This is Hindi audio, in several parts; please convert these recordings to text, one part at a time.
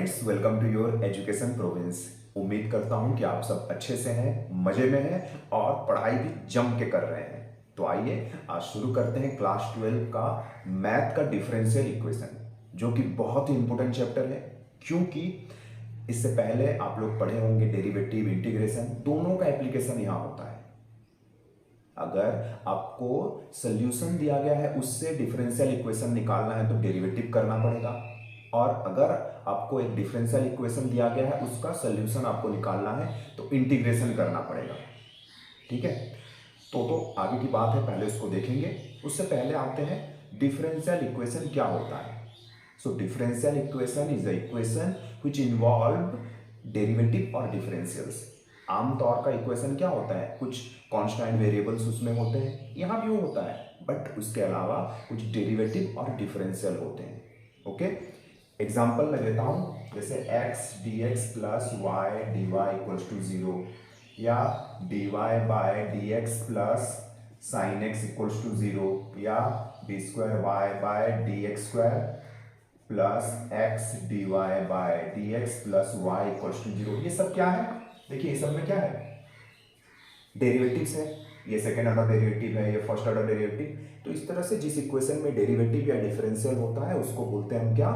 Friends, welcome to your education province. उम्मीद करता हूं कि आप सब अच्छे से हैं, मजे में हैं और पढ़ाई भी जम के कर रहे हैं। तो आइए आज शुरू करते हैं क्लास 12 का मैथ का डिफरेंशियल इक्वेशन, जो कि बहुत ही इंपॉर्टेंट चैप्टर है। क्योंकि इससे पहले आप लोग पढ़े होंगे डेरिवेटिव, इंटीग्रेशन, दोनों का एप्लीकेशन यहाँ होता है। अगर आपको सोल्यूशन दिया गया है उससे डिफरेंशियल इक्वेशन निकालना है तो डेरिवेटिव करना पड़ेगा, और अगर आपको एक डिफरेंशियल इक्वेशन दिया गया है उसका सोल्यूशन आपको निकालना है तो इंटीग्रेशन करना पड़ेगा। ठीक है, तो आगे की बात है, पहले उसको देखेंगे। उससे पहले आते हैं डिफरेंशियल इक्वेशन क्या होता है। So differential equation is the equation which involve derivative और डिफरेंशियल्स। आमतौर का इक्वेशन क्या होता है, कुछ कांस्टेंट वेरिएबल्स उसमें होते हैं, यहाँ भी वो होता है, बट उसके अलावा कुछ डेरिवेटिव और डिफरेंशियल होते हैं। ओके, एग्जाम्पल मैं देता हूं, जैसे x dx plus y d y equals to 0, या dy by d x plus sine x equals to 0, या d square y by d x square plus x d y by d x plus y equals to 0। ये सब क्या है, देखिए, ये सब में क्या है, डेरिवेटिव्स है। ये सेकेंड ऑर्डर डेरिवेटिव है, ये फर्स्ट ऑर्डर डेरिवेटिव। तो इस तरह से जिस इक्वेशन में डेरिवेटिव या डिफरेंशियल होता है उसको बोलते हैं हम क्या,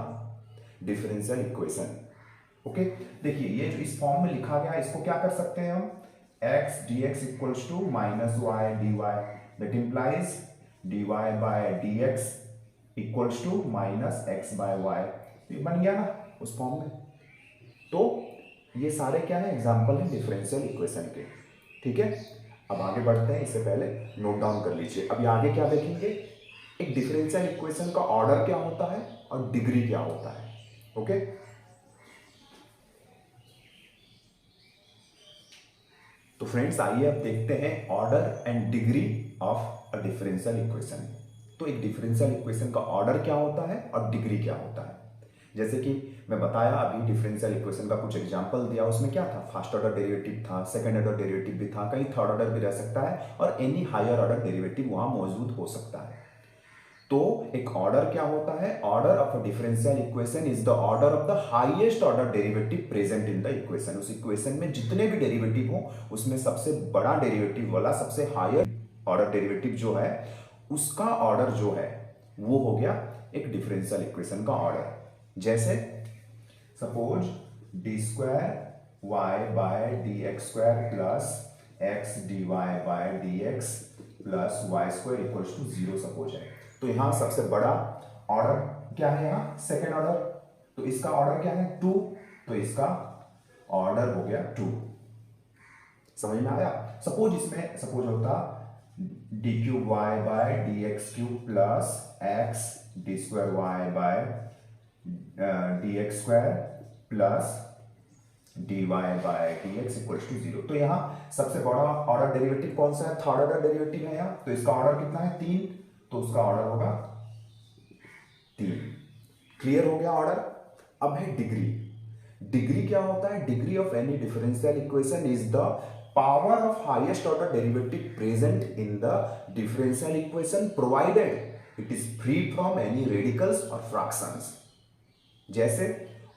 डिफरेंशियल इक्वेशन। ओके, देखिए ये जो इस फॉर्म में लिखा गया है इसको क्या कर सकते हैं हम, x dx equals to minus y d y, that implies dy bye dx equals to minus x by y. ये बन गया ना उस फॉर्म में। तो ये सारे क्या है, एग्जाम्पल है डिफरेंशियल इक्वेशन के। ठीक है, अब आगे बढ़ते हैं। इससे पहले नोट डाउन कर लीजिए। अब आगे क्या देखेंगे, एक डिफरेंशियल इक्वेशन का ऑर्डर क्या होता है और डिग्री क्या होता है। ओके, तो फ्रेंड्स आइए अब देखते हैं order and degree of a differential equation. तो एक डिफरेंशियल इक्वेशन का ऑर्डर क्या होता है और डिग्री क्या होता है। जैसे कि मैं बताया अभी, डिफरेंशियल इक्वेशन का कुछ एग्जांपल दिया, उसमें क्या था, फर्स्ट ऑर्डर डेरिवेटिव था, सेकंड ऑर्डर डेरिवेटिव भी था, कहीं थर्ड ऑर्डर भी रह सकता है, और एनी हायर ऑर्डर डेरिवेटिव वहां मौजूद हो सकता है। तो एक ऑर्डर क्या होता है, order of a differential equation is the order of the highest order derivative present in the equation. उस इक्वेशन में जितने भी डेरिवेटिव हो उसमें सबसे बड़ा डेरिवेटिव वाला, सबसे हायर ऑर्डर डेरिवेटिव जो है उसका ऑर्डर जो है वो हो गया एक डिफरेंशियल इक्वेशन का ऑर्डर। जैसे suppose d square y by d x square plus x d y by d x plus y square equals to 0 suppose है। तो यहां सबसे बड़ा ऑर्डर क्या है, यहां सेकेंड ऑर्डर, तो इसका ऑर्डर क्या है 2, तो इसका ऑर्डर हो गया 2। समझ में आया। सपोज होता d cube y by d x cube plus x d square y by d x square plus d y by d x equals to 0। तो यहां सबसे बड़ा ऑर्डर डेरिवेटिव कौन सा है, थर्ड ऑर्डर डेरिवेटिव है यहाँ, तो इसका ऑर्डर कितना है 3, तो उसका ऑर्डर होगा 3। क्लियर हो गया ऑर्डर। अब है डिग्री। डिग्री क्या होता है, degree of any differential equation is the power of highest order derivative present in the differential equation provided it is free from any radicals और फ्रैक्शंस। जैसे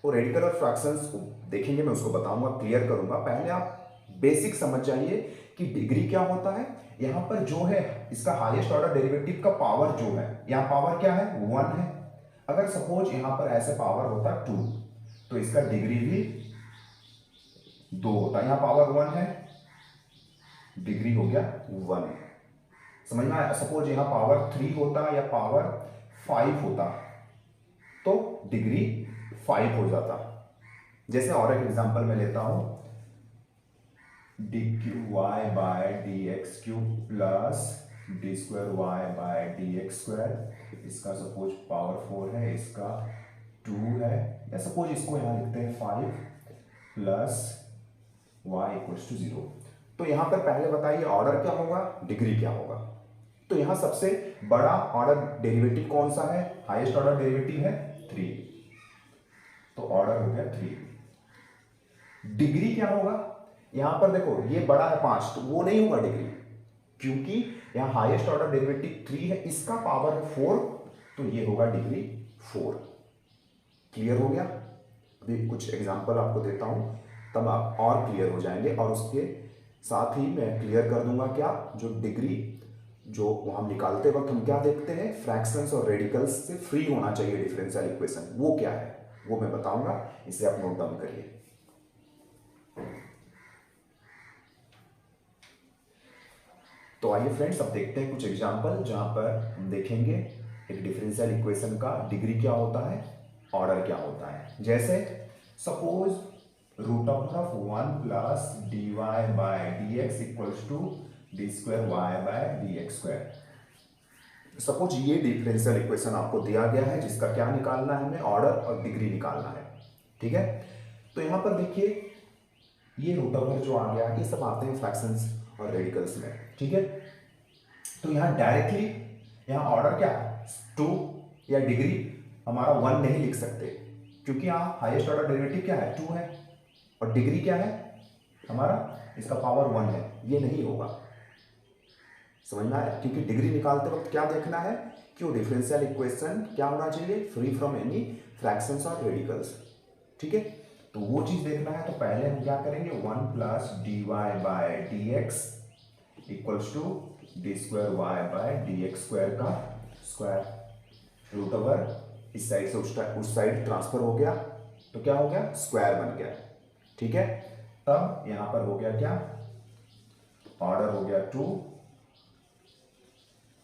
वो रेडिकल और फ्रैक्शंस को देखेंगे, मैं उसको बताऊंगा, क्लियर करूंगा। पहले आप बेसिक समझ जाइए कि डिग्री क्या होता है। यहां पर जो है इसका हाईएस्ट ऑर्डर डेरिवेटिव का पावर जो है, यहां पावर क्या है 1 है। अगर सपोज यहां पर ऐसे पावर होता 2, तो इसका डिग्री भी 2 होता। यहां पावर 1 है, डिग्री हो गया 1। समझ में आया। सपोज यहां पावर 3 होता या पावर 5 होता तो डिग्री 5 हो जाता। जैसे और एक एग्जांपल मैं लेता हूं, d cube y by d x cube plus d square y by d x square, इसका सपोज पावर 4 है, इसका 2 है, या सपोज इसको यहां लिखते हैं 5 प्लस वाई इक्वल्स टू 0। तो यहां पर पहले बताइए ऑर्डर क्या होगा, डिग्री क्या होगा। तो यहां सबसे बड़ा ऑर्डर डेरिवेटिव कौन सा है, हाईएस्ट ऑर्डर डेरिवेटिव है 3, तो ऑर्डर हो गया 3। डिग्री क्या होगा, यहां पर देखो ये बड़ा है 5, तो वो नहीं होगा डिग्री, क्योंकि यहां हाईएस्ट ऑर्डर डेरिवेटिव 3 है, इसका पावर है 4, तो ये होगा डिग्री 4। क्लियर हो गया। भी कुछ एग्जांपल आपको देता हूँ, तब आप और क्लियर हो जाएंगे। और उसके साथ ही मैं क्लियर कर दूंगा क्या, जो डिग्री जो हम निकालते वक्त हम क्या देखते हैं, फ्रैक्शंस और रेडिकल्स से फ्री होना चाहिए डिफरेंशियल इक्वेशन, वो क्या है वो मैं बताऊंगा, इसे आप नोट डाउन करिए। तो आइए फ्रेंड्स, अब देखते हैं कुछ एग्जांपल जहां पर हम देखेंगे एक डिफरेंशियल इक्वेशन का डिग्री क्या होता है, ऑर्डर क्या होता है। जैसे suppose root of 1 plus d y by d x equals to d square y by d x square. Suppose ये डिफरेंशियल इक्वेशन आपको दिया गया है, जिसका क्या निकालना है, हमें ऑर्डर और डिग्री निकालना है। ठीक है, तो यहां पर देखिए ये रूट ओवर जो आ गया, ये सब आते हैं फ्रैक्शंस और रेडिकल्स में। ठीक है, तो यहां डायरेक्टली यहां ऑर्डर क्या है 2 या डिग्री हमारा 1 नहीं लिख सकते, क्योंकि यहां हाईएस्ट ऑर्डर डेरिवेटिव क्या है 2 है, और डिग्री क्या है हमारा, इसका पावर 1 है, ये नहीं होगा। समझ में आया, क्योंकि डिग्री निकालते वक्त क्या देखना है कि वो डिफरेंशियल इक्वेशन क्या होना चाहिए, फ्री फ्रॉम एनी फ्रैक्शंस और रेडिकल्स। ठीक है, तो वो चीज देखना है, तो पहले हम क्या करेंगे, 1 plus d y by d x equals to d square y by d x square का स्क्वायर रूट ओवर इस साइड से उस साइड ट्रांसफर हो गया, तो क्या हो गया, स्क्वायर बन गया। ठीक है, तब यहां पर हो गया क्या, ऑर्डर हो गया 2,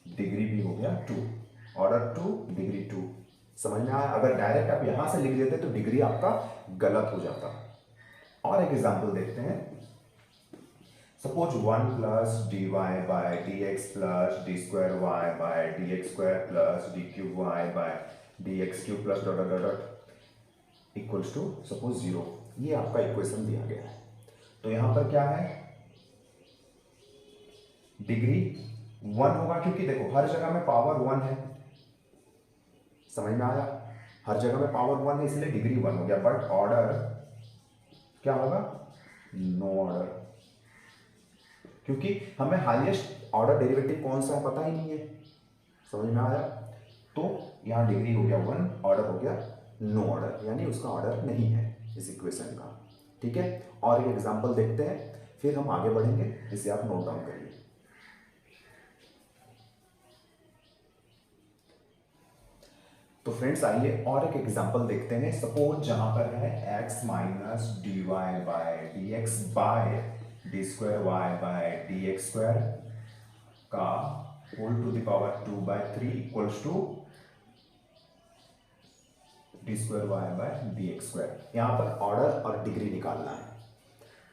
डिग्री भी हो गया 2, ऑर्डर 2 डिग्री 2। समझ में आया, अगर डायरेक्ट आप यहां से लिख देते तो डिग्री आपका गलत हो जाता। और एक एग्जांपल देखते हैं, suppose 1 plus d y by d x plus d square y by d x square plus d cube y by d x cube plus dot dot dot equals to suppose 0। ये आपका इक्वेशन दिया गया है, तो यहां पर क्या है, डिग्री 1 होगा, क्योंकि देखो हर जगह में पावर 1 है। समझ में आया, हर जगह में पावर 1 है, इसलिए डिग्री 1 हो गया। बट ऑर्डर क्या होगा, नो ऑर्डर, क्योंकि हमें हाईएस्ट ऑर्डर डेरिवेटिव कौन सा है पता ही नहीं है। समझ में आया, तो यहां डिग्री हो गया 1, ऑर्डर हो गया नो ऑर्डर, यानी उसका ऑर्डर नहीं है इस इक्वेशन का। ठीक है, और एक एग्जांपल देखते हैं, फिर हम आगे बढ़ेंगे, इसे आप नोट डाउन करिए। तो फ्रेंड्स आइए और एक एग्जांपल देखते हैं, सपोज जहां पर है x minus d y by d x by d square y by d x square का whole to the power 2/3 equals to d square y by d x square. यहां पर ऑर्डर और डिग्री निकालना है,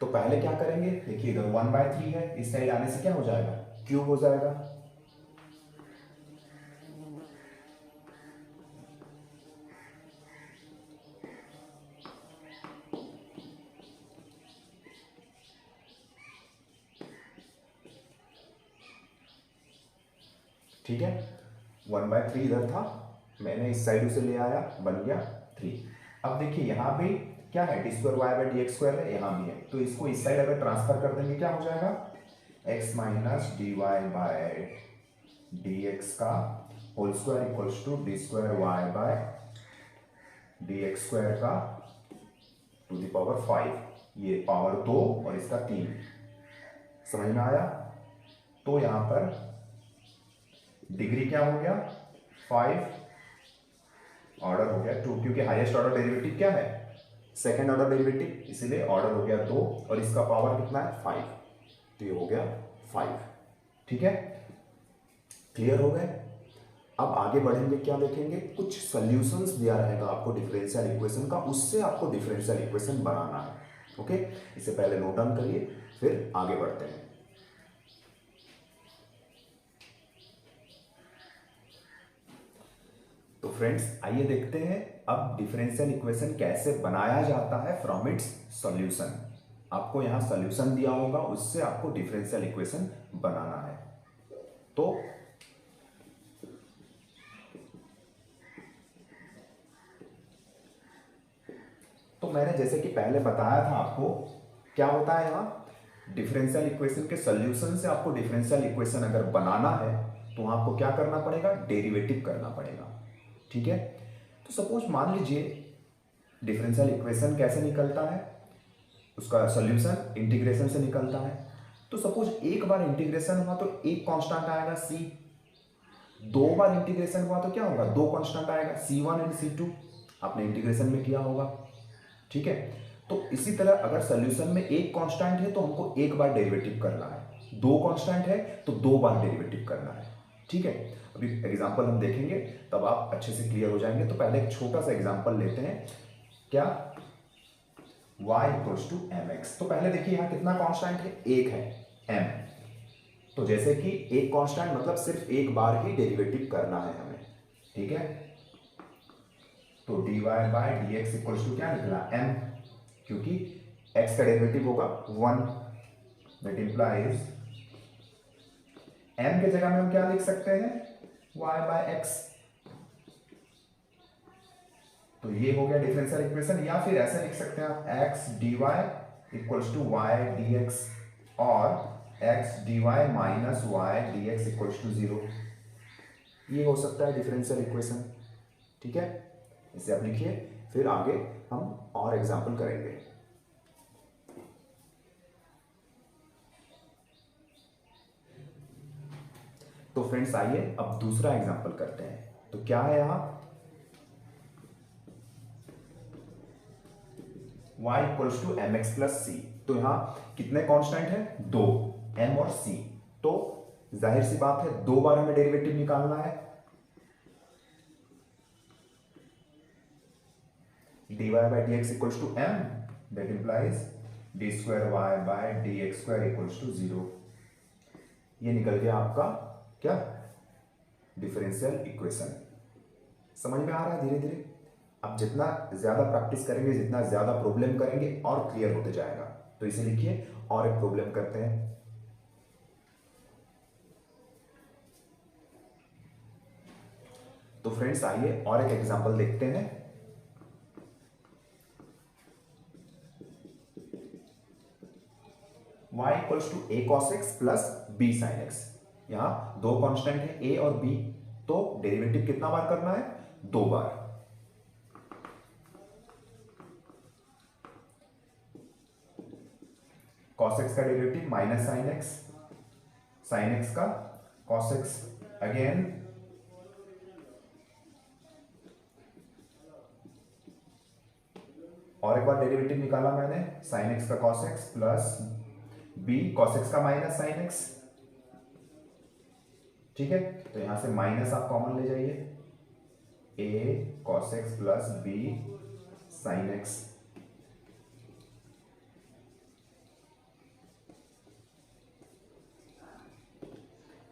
तो पहले क्या करेंगे, देखिए इधर 1/3 है, इस साइड आने से क्या हो जाएगा, क्यूब हो जाएगा। ठीक है, 1/3 इधर था, मैंने इस साइड उसे ले आया, बन गया 3। अब देखिए यहाँ भी क्या है, d square y by d x square है, यहाँ भी है, तो इसको इस साइड अगर ट्रांसफर कर देंगे क्या हो जाएगा, x minus d y by d x का whole square equals to d square y by d x square का टू द पावर 5, ये पावर 2 और इसका 3। समझ में आया, तो यहां पर डिग्री क्या हो गया 5, ऑर्डर हो गया 2, क्योंकि हाईएस्ट ऑर्डर डेरिवेटिव क्या है, सेकंड ऑर्डर डेरिवेटिव, इसीलिए ऑर्डर हो गया 2 और इसका पावर कितना है 5, तो ये हो गया 5। ठीक है, क्लियर हो गए। अब आगे बढ़ेंगे, क्या देखेंगे, कुछ सॉल्यूशंस दिया रहेगा आपको डिफरेंशियल इक्वेशन का, उससे आपको डिफरेंशियल इक्वेशन बनाना है। ओके, इसे पहले नोट डाउन करिए, फिर आगे बढ़ते हैं। तो फ्रेंड्स आइए देखते हैं अब डिफरेंशियल इक्वेशन कैसे बनाया जाता है फ्रॉम इट्स सॉल्यूशन। आपको यहां सॉल्यूशन दिया होगा, उससे आपको डिफरेंशियल इक्वेशन बनाना है। तो मैंने जैसे कि पहले बताया था आपको, क्या होता है यहां डिफरेंशियल इक्वेशन के सॉल्यूशन से आपको डिफरेंशियल इक्वेशन अगर बनाना है तो आपको क्या करना पड़ेगा, डेरिवेटिव करना पड़ेगा। ठीक है, तो सपोज मान लीजिए डिफरेंशियल इक्वेशन कैसे निकलता है, उसका सॉल्यूशन इंटीग्रेशन से निकलता है। तो सपोज एक बार इंटीग्रेशन हुआ तो एक कांस्टेंट आएगा c, दो बार इंटीग्रेशन हुआ तो क्या होगा, दो कांस्टेंट आएगा c1 एंड c2, आपने इंटीग्रेशन में किया होगा। ठीक है, तो इसी तरह अगर सॉल्यूशन में एक कांस्टेंट है तो हमको एक बार डेरिवेटिव करना है, दो कांस्टेंट है तो दो बार डेरिवेटिव करना है। ठीक है, अभी एग्जांपल हम देखेंगे तब आप अच्छे से क्लियर हो जाएंगे। तो पहले एक छोटा सा एग्जांपल लेते हैं, क्या, y इक्वल्स टू mx। तो पहले देखिए यहाँ कितना कांस्टेंट है, एक है m। तो जैसे कि एक कांस्टेंट मतलब सिर्फ एक बार ही डेरिवेटिव करना है हमें। ठीक है, तो dy bye dx equals to क्या निकला, m, क्योंकि x का डेरिवेटिव होगा 1, दैट इंप्लाइज m के जगह में हम क्या लिख सकते हैं, y बाय x। तो ये हो गया डिफरेंशियल इक्वेशन, या फिर ऐसे लिख सकते हैं आप x dy equals to y dx और x dy minus y dx equals to 0। ये हो सकता है डिफरेंशियल इक्वेशन। ठीक है, इसे आप लिखिए, फिर आगे हम और एग्जांपल करेंगे। तो फ्रेंड्स आइए अब दूसरा एग्जांपल करते हैं। तो क्या है यहां, y equals to m x plus c. तो यहां कितने कांस्टेंट है, दो, m और c। तो जाहिर सी बात है दो बार हमें डेरिवेटिव निकालना है। dy bye dx equals to m, that implies d square y by d x square equals to 0। ये निकल गया आपका क्या, डिफरेंशियल इक्वेशन। समझ में आ रहा है धीरे धीरे। अब जितना ज्यादा प्रैक्टिस करेंगे, जितना ज्यादा प्रॉब्लम करेंगे और क्लियर होते जाएगा। तो इसे लिखिए और एक प्रॉब्लम करते हैं। तो फ्रेंड्स आइए और एक एग्जांपल देखते हैं। y equals to a cos x plus b sin x। यहां दो कांस्टेंट है a और b, तो डेरिवेटिव कितना बार करना है, दो बार। cos x का derivative minus sin x, sin x का cos x, अगेन और एक बार डेरिवेटिव निकाला मैंने, sin x का cos x plus b cos x का माइनस sin x। ठीक है, तो यहां से माइनस आप कॉमन ले जाइए, a cos x plus b sin x।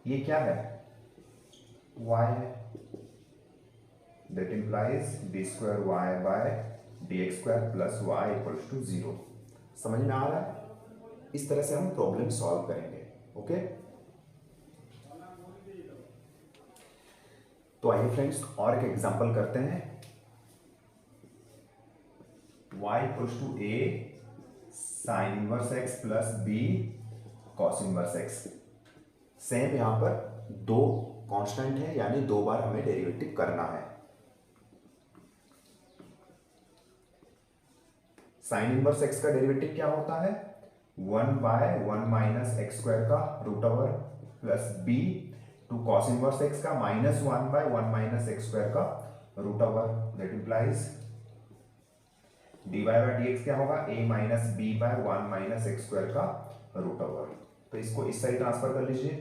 ये क्या है, y है, that implies d square y by d x square plus y equals to 0। समझ में आ रहा है, इस तरह से हम प्रॉब्लम सॉल्व करेंगे। ओके, तो आइए फ्रेंड्स और एक एग्जांपल करते हैं। y equals to a sine inverse x plus b cos inverse x। Same यहां पर दो कांस्टेंट है, यानी दो बार हमें डेरिवेटिव करना है। साइन इनवर्स x का डेरिवेटिव क्या होता है, 1 बाय 1 माइनस एक्स स्क्वायर का root over plus b to cos inverse x का minus 1 by 1 minus x square का root over, that implies dy bye dx क्या होगा, a minus b by 1 minus x square का रूट ओवर। तो इसको इस साइड ट्रांसफर कर लीजिए,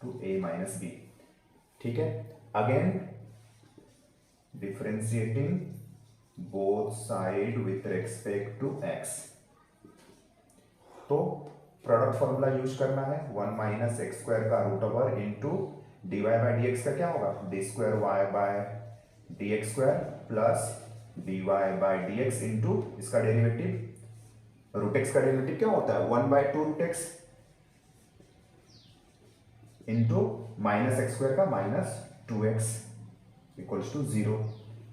टू a माइनस b। ठीक है, again differentiating both side with respect to x। तो प्रोडक्ट फॉर्मूला यूज करना है, 1 माइनस एक्स स्क्वायर का root over into d y by d x का क्या होगा, d square y by d x square plus d y by d x into इसका डेरिवेटिव, रूट एक्स का डेरिवेटिव क्या होता है, 1 by 2 root x into minus x square का माइनस 2x इक्वल्स टू 0।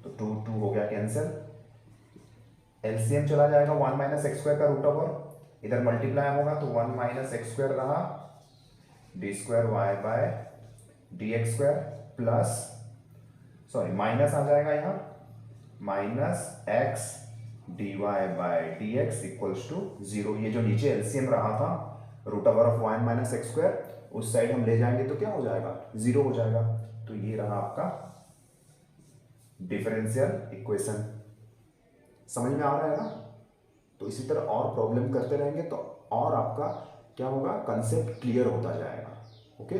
तो 2 2 हो गया कैंसिल, एलसीएम चला जाएगा, 1 माइनस एक्स स्क्वायर का रूट ओवर इधर मल्टीप्लाई होगा तो 1 माइनस एक्स स्क्वायर रहा d square y by d x square plus sorry minus आ जाएगा यहाँ, minus x d y by d x equals to 0। ये जो नीचे एलसीएम रहा था root over of one minus x square, उस साइड हम ले जाएंगे तो क्या हो जाएगा, 0 हो जाएगा। तो ये रहा आपका डिफरेंशियल इक्वेशन। समझ में आ रहा है ना? तो इसी तरह और प्रॉब्लम करते रहेंगे तो और आपका क्या होगा, कंसेप्ट क्लियर होता जाएगा। ओके,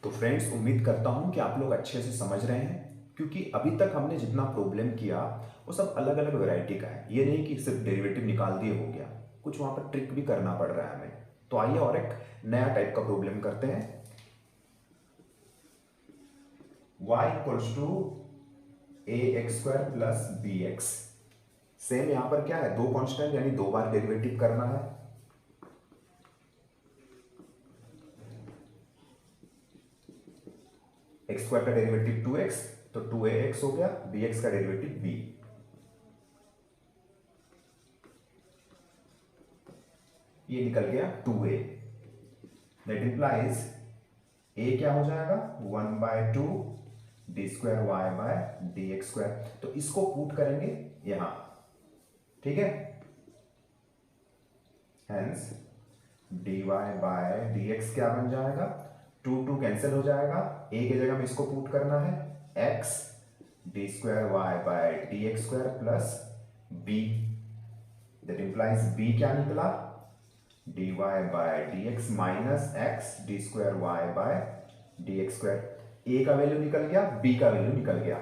तो फ्रेंड्स उम्मीद करता हूं कि आप लोग अच्छे से समझ रहे हैं, क्योंकि अभी तक हमने जितना प्रॉब्लम किया वो सब अलग अलग वैरायटी का है। ये नहीं कि सिर्फ डेरिवेटिव निकाल दिए हो गया, कुछ वहां पर ट्रिक भी करना पड़ रहा है हमें। तो आइए और एक नया टाइप का प्रॉब्लम करते हैं। y equals to a x square plus b x. Same यहां पर क्या है, दो कांस्टेंट यानी दो बार डेरिवेटिव करना है। एक्स स्क्वायर का डेरिवेटिव 2x, तो 2ax हो गया, bx का डेरिवेटिव b। ये निकल गया 2a। दैट इंप्लाइज a क्या हो जाएगा, 1/2 d square y by d x square. तो इसको पुट करेंगे यहां, ठीक है। Hence d y by d x क्या बन जाएगा, 2 कैंसिल हो जाएगा, a की जगह में इसको पुट करना है, x d square y by d x square plus b। That implies b क्या निकला, d y by d x minus x d square y by d x square. a का वैल्यू निकल गया, b का वैल्यू निकल गया।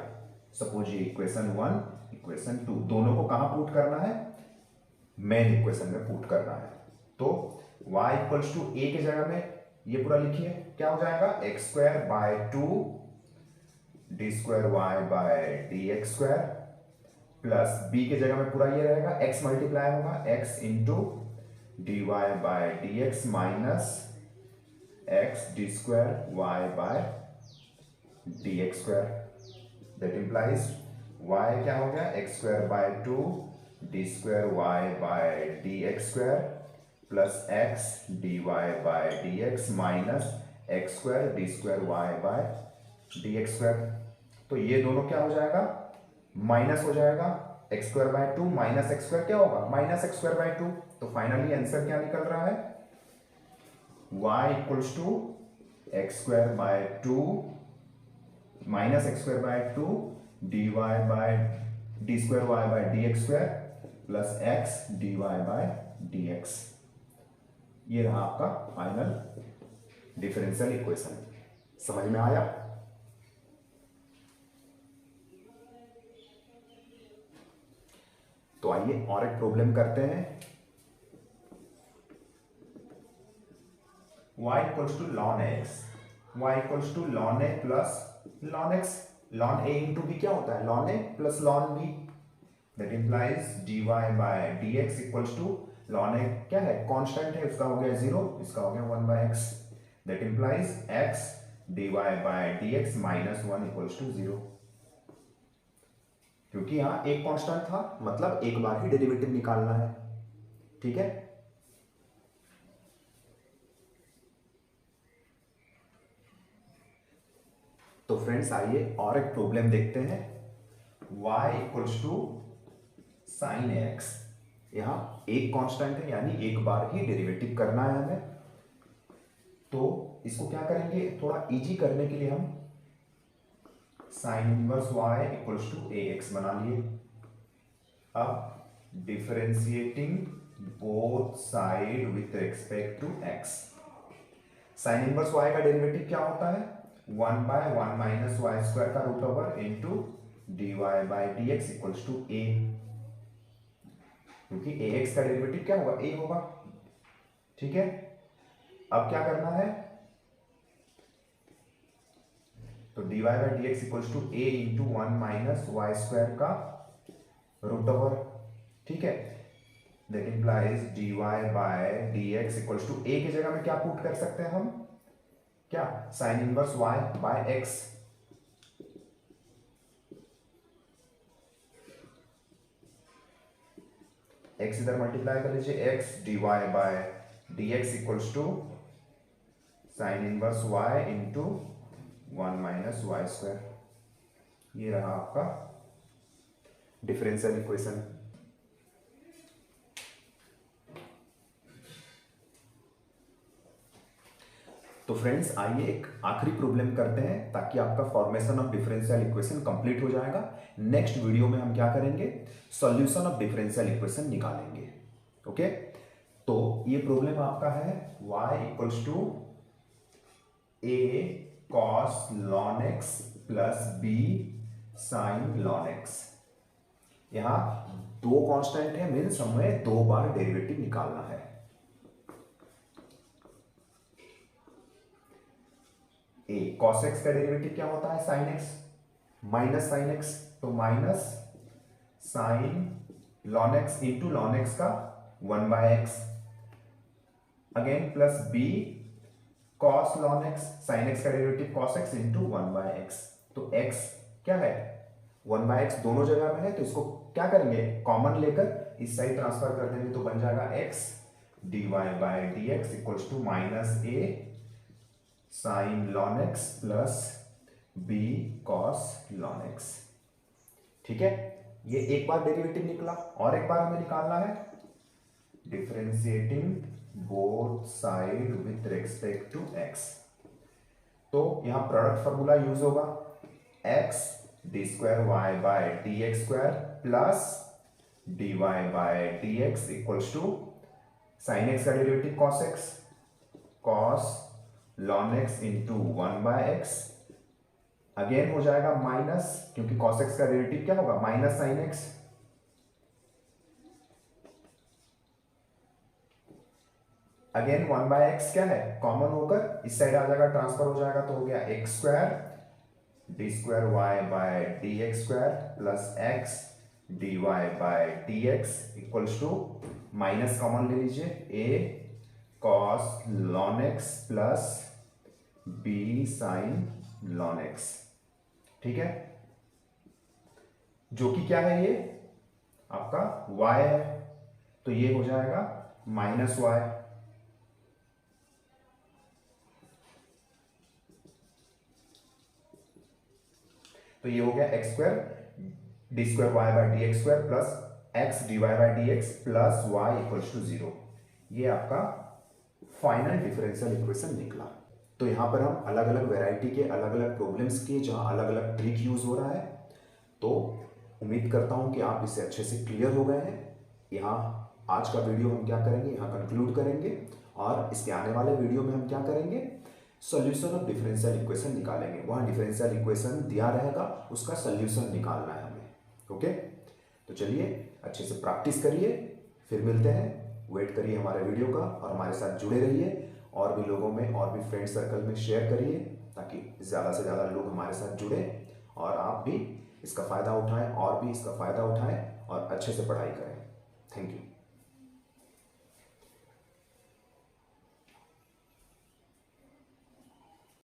सपोज ये इक्वेशन 1 इक्वेशन 2 दोनों को कहां पुट करना है, मेन इक्वेशन में पुट करना है। तो y इक्वल्स टू a की जगह में ये पूरा लिखिए, क्या हो जाएगा, x square by 2 d square y by d x square plus b की जगह में पूरा ये रहेगा, x मल्टीप्लाई होगा, x into d y by d x minus x d square y by d x square. That implies y क्या हो गया, x square by 2 d square y by d x square plus x d y by d x minus x square d square y by d x square. तो ये दोनों क्या हो जाएगा, माइनस हो जाएगा, x square by 2 minus x square क्या होगा, माइनस एक्स स्क्वायर बाय 2। तो फाइनली आंसर क्या निकल रहा है, y equals to x square by 2 minus x square by 2 d y by d square y by d x square plus x d y by d x. ये रहा आपका फाइनल डिफरेंशियल इक्वेशन। समझ में आया? तो आइए और एक प्रॉब्लम करते हैं। y equals to ln x, y equals to ln a plus ln x। ln a into b क्या होता है, ln a plus ln b। That implies dy bye dx equals to ln a क्या है, कांस्टेंट है, उसका हो गया 0, इसका हो गया 1/x। That implies x dy bye dx minus 1 equals to 0। क्योंकि यहां एक कांस्टेंट था, मतलब एक बार ही डेरिवेटिव निकालना है, ठीक है। तो फ्रेंड्स आइए और एक प्रॉब्लम देखते हैं। y equals to sine x. यहां एक कांस्टेंट है यानी एक बार ही डेरिवेटिव करना है हमें। तो इसको क्या करेंगे, थोड़ा इजी करने के लिए हम sine inverse y equals to a x बना लिए। अब differentiating both side with respect to x। Sine inverse y का डेरिवेटिव क्या होता है, 1/1 माइनस वाई स्क्वायर का root over into d y by d x equals to a. क्योंकि ए एक्स का डेरिवेटिव क्या होगा, ए होगा, ठीक है। अब क्या करना है, तो d y by d x equals to a into 1 minus y square का रूट ओवर, ठीक है। That implies d y by d x equals to a की जगह में क्या पुट कर सकते हैं हम, क्या, sine inverse y by x. X इधर मल्टीप्लाई कर लीजिए, x d y by d x equals to sine inverse y into 1 minus y square. ये रहा आपका डिफरेंशियल इक्वेशन। तो फ्रेंड्स आइए एक आखिरी प्रॉब्लम करते हैं ताकि आपका formation of differential equation complete हो जाएगा। नेक्स्ट वीडियो में हम क्या करेंगे, सॉल्यूशन ऑफ डिफरेंशियल इक्वेशन निकालेंगे। ओके, तो ये प्रॉब्लम आपका है y equals to a cos ln x plus b sin ln x। यहां दो कांस्टेंट है, मीन्स हमें दो बार डेरिवेटिव निकालना है। a cos x का डेरिवेटिव क्या होता है, sin x minus sin x, तो minus sin ln x into ln x का 1 by x, again plus b cos ln x, sin x का derivative cos x into 1 by x. तो x क्या है, 1 बाय एक्स दोनों जगह में है, तो इसको क्या करेंगे, कॉमन लेकर इस साइड ट्रांसफर कर देंगे, तो बन जाएगा x dy bye dx equals to minus a sine ln x plus b cos ln x। ठीक है, ये एक बार डेरिवेटिव निकला, और एक बार हमें निकालना है differentiating both side with respect to x। तो यहां प्रोडक्ट फॉर्मूला यूज होगा, x d square y by d x square plus d y by d x equals to sine x का derivative cos x, cos ln x into 1 by x, again हो जाएगा माइनस, क्योंकि cos x का डेरिवेटिव क्या होगा, minus sine x, again 1 by x क्या है, कॉमन होकर इस साइड आ जाएगा, ट्रांसफर हो जाएगा, तो हो गया x square d square y by d x square plus x d y by d x equals to minus common ले लीजिए, a cos ln x plus b sin ln x। ठीक है, जो कि क्या है, ये आपका y है, तो ये हो जाएगा माइनस y, तो ये हो गया x square d square y by d x square plus x d y by d x plus y equals to 0। ये आपका फाइनल डिफरेंशियल इक्वेशन निकला। तो यहां पर हम अलग अलग वैरायटी के अलग अलग प्रॉब्लम्स किए, जहां अलग अलग ट्रिक यूज हो रहा है। तो उम्मीद करता हूं कि आप इससे अच्छे से क्लियर हो गए हैं। यहाँ आज का वीडियो हम क्या करेंगे, यहाँ कंक्लूड करेंगे, और इसके आने वाले वीडियो में हम क्या करेंगे, सॉल्यूशन ऑफ डिफरेंशियल इक्वेशन निकालेंगे। वहां डिफरेंशियल इक्वेशन दिया रहेगा, उसका सॉल्यूशन निकालना है हमें। ओके, तो चलिए अच्छे से प्रैक्टिस करिए, फिर मिलते हैं। वेट करिए हमारे वीडियो का और हमारे साथ जुड़े रहिए, और भी लोगों में और भी फ्रेंड सर्कल में शेयर करिए, ताकि ज़्यादा से ज़्यादा लोग हमारे साथ जुड़े और आप भी इसका फ़ायदा उठाएं, और भी इसका फ़ायदा उठाएं और अच्छे से पढ़ाई करें। Thank you.